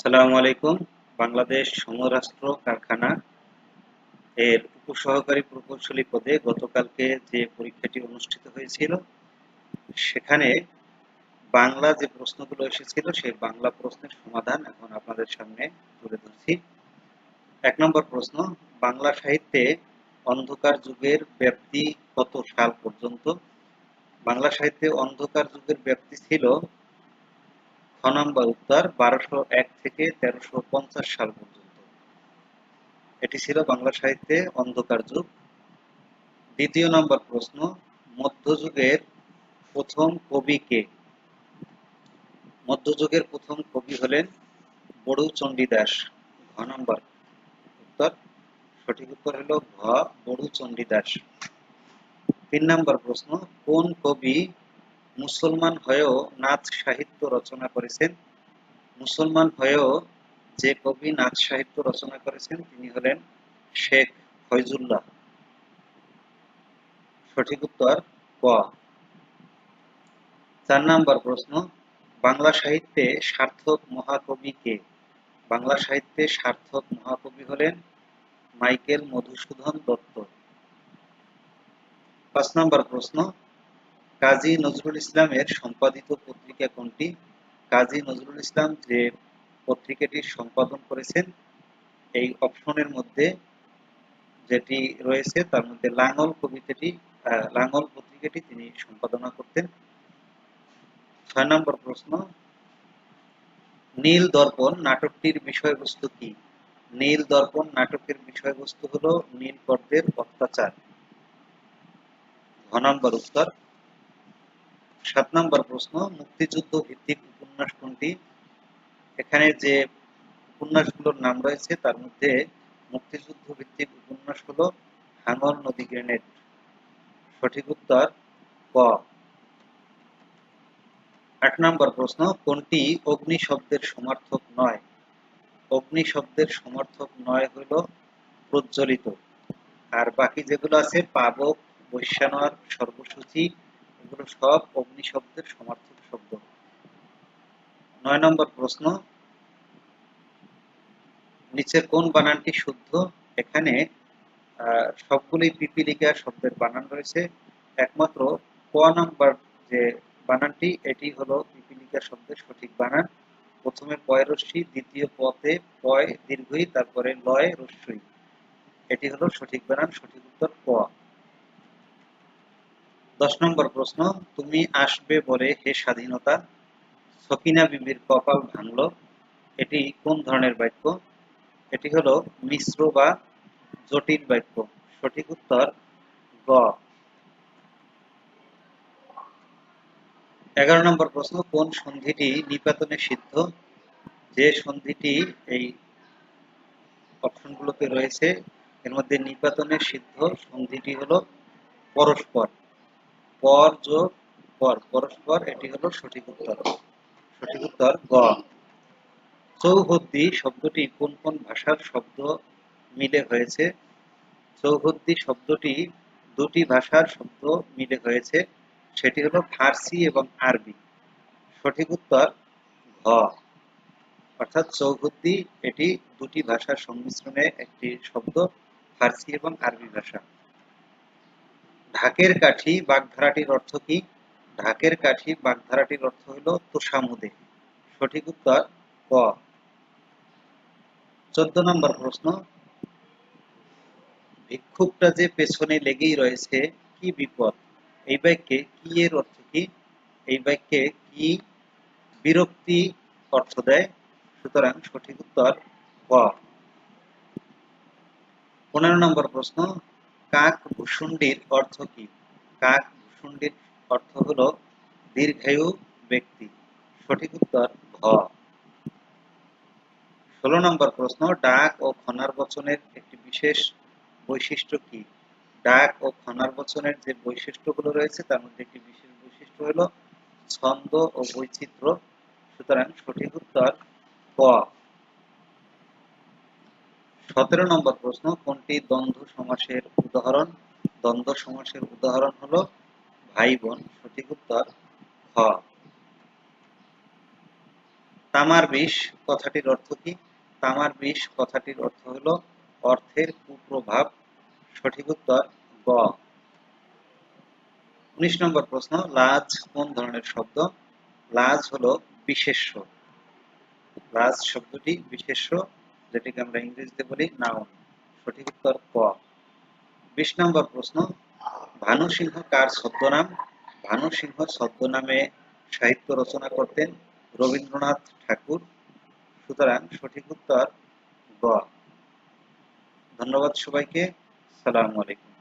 আসসালামু আলাইকুম। বাংলাদেশ সমরাস্ট্র কারখানা এর উপসহকারী প্রকৌশলী পদে গতকালকে যে পরীক্ষাটি অনুষ্ঠিত হয়েছিল, সেখানে বাংলা যে প্রশ্নগুলো এসেছিল সেই বাংলা প্রশ্নের সমাধান এখন আপনাদের সামনে তুলে ধরছি। ১ নম্বর প্রশ্ন, বাংলা সাহিত্যে অন্ধকার যুগের ব্যাপ্তি কত সাল পর্যন্ত? বাংলা সাহিত্যে অন্ধকার যুগের ব্যাপ্তি ছিল, খ নম্বর উত্তর ১২০১ থেকে ১৩৫০ সাল পর্যন্ত। এটি ছিল বাংলা সাহিত্যে অন্ধকার যুগ। দ্বিতীয় নম্বর প্রশ্ন, মধ্যযুগের প্রথম কবি কে? মধ্যযুগের প্রথম কবি হলেন বড়ু চণ্ডীদাস। ঘ নম্বর উত্তর। সঠিক উত্তর হলো ঘ, বড়ু চণ্ডীদাস। ৩ নম্বর প্রশ্ন, কোন কবি মুসলমান হয়েও নাচ সাহিত্য রচনা করেছেন? মুসলমান হয়েও যে কবি নাচ সাহিত্য রচনা করেছেন তিনি হলেন শেখ ফয়জুল্লাহ। সঠিক উত্তর ক। ৪ নম্বর প্রশ্ন, বাংলা সাহিত্যে সার্থক মহাকবি কে? বাংলা সাহিত্যে সার্থক মহাকবি হলেন মাইকেল মধুসূদন দত্ত। ৫ নম্বর প্রশ্ন, কাজী নজরুল ইসলামের সম্পাদিত পত্রিকা কোনটি? কাজী নজরুল ইসলাম যে পত্রিকাটি সম্পাদন করেছেন, এই অপশনের মধ্যে যেটি রয়েছে তার মধ্যে লাঙল পত্রিকাটি তিনি সম্পাদনা করতেন। ৬ নম্বর প্রশ্ন, নীল দর্পণ নাটকটির বিষয়বস্তু কি? নীল দর্পণ নাটকের বিষয়বস্তু হলো নীলকরদের অত্যাচার। ঘ নম্বর উত্তর। ৭ নম্বর প্রশ্ন, মুক্তিযুদ্ধ ভিত্তিক উপন্যাস কোনটি? এখানে যে উপন্যাসগুলোর নাম রয়েছে তার মধ্যে মুক্তিযুদ্ধ ভিত্তিক উপন্যাস হলো হাঙর নদী গ্রেনেড। সঠিক উত্তর ক। ৮ নম্বর প্রশ্ন, কোনটি অগ্নি শব্দের সমার্থক নয়? অগ্নি শব্দের সমার্থক নয় হইল প্রজ্বলিত। আর বাকি যেগুলো আছে পাবক, বৈশ্যানর, সর্বসূচি, এগুলো সব অগ্নি শব্দের সমার্থক শব্দ। ৯ নম্বর প্রশ্ন, নিচের কোন বানানটি শুদ্ধ? এখানে সবগুলোই পিপীলিকা শব্দের বানান রয়েছে, একমাত্র ক নম্বর যে বানানটি এটি হলো পিপীলিকা শব্দের সঠিক বানান। প্রথমে পয় রস্যই, দ্বিতীয় পতে পয় দীর্ঘই, তারপরে লয় রস্যই, এটি হলো সঠিক বানান। সঠিক উত্তর ক। ১০ নম্বর প্রশ্ন, তুমি আসবে বলে হে স্বাধীনতা, সকিনা বিবির কপাল ভাঙল, এটি কোন ধরনের বাক্য? এটি হলো মিশ্র বা জটিল বাক্য। সঠিক উত্তর গ। ১১ নম্বর প্রশ্ন, কোন সন্ধিটি নিপাতনে সিদ্ধ? যে সন্ধিটি এই অপশনগুলোতে রয়েছে এর মধ্যে নিপাতনে সিদ্ধ সন্ধিটি হলো পরস্পর। পর যোগ পর, পরস্পর, এটি হলো সঠিক উত্তর। সঠিক উত্তর গ। চৌহদ্দি শব্দটি কোন কোন ভাষার শব্দ মিলে হয়েছে? চৌহদ্দি শব্দটি দুটি ভাষার শব্দ মিলে হয়েছে, সেটি হলো ফার্সি এবং আরবি। সঠিক উত্তর ঘ। অর্থাৎ চৌহদ্দি এটি দুটি ভাষার সংমিশ্রণে একটি শব্দ, ফার্সি এবং আরবি ভাষা। ঢাকের কাঠি বাগধারাটির অর্থ কি? ঢাকের কাঠি বাগধারাটির অর্থ হলো তোষামোদে। সঠিক উত্তর ক। ১৪ নম্বর প্রশ্ন, ভিক্ষুকটা যে পেছনে লেগেই রয়েছে কি বিপদ? এই বাক্যে কি এর অর্থ কি? এই বাক্যে কি বিরক্তি অর্থ দেয়। সুতরাং সঠিক উত্তর ক। ১৫ নম্বর প্রশ্ন, কাক ভূষুণ্ডির অর্থ কি? কাক ভূষুণ্ডির অর্থ হলো দীর্ঘায়ু ব্যক্তি। সঠিক উত্তর ঘ। ১৬ নম্বর প্রশ্ন, ডাক ও খনার বচনের একটি বিশেষ বৈশিষ্ট্য কি? ডাক ও খনার বচনের যে বৈশিষ্ট্যগুলো রয়েছে তার মধ্যে একটি বিশেষ বৈশিষ্ট্য হলো ছন্দ ও বৈচিত্র্য। সুতরাং সঠিক উত্তর ক। ১৭ নম্বর প্রশ্ন, কোনটি দ্বন্দ্ব সমাসের উদাহরণ? দ্বন্দ্ব সমাসের উদাহরণ হলো ভাই বোন। সঠিক উত্তর খ। তামার বিষ কথাটির অর্থ কি? তামার বিষ কথাটির অর্থ হলো অর্থের কুপ্রভাব। সঠিক উত্তর গ। 19 নম্বর প্রশ্ন, লাজ কোন ধরনের শব্দ? লাজ হলো বিশেষ্য। লাজ শব্দটি বিশেষ্য, যেটিকে আমরা ইংরেজিতে বলি নাউন। সঠিক উত্তর ক। 20 নম্বর প্রশ্ন, ভানু সিংহ কার ছদ্মনাম? ভানু সিংহ ছদ্মনামে সাহিত্য রচনা করতেন রবীন্দ্রনাথ ঠাকুর। সুতরাং সঠিক উত্তর গ। ধন্যবাদ সবাইকে। আসসালামু আলাইকুম।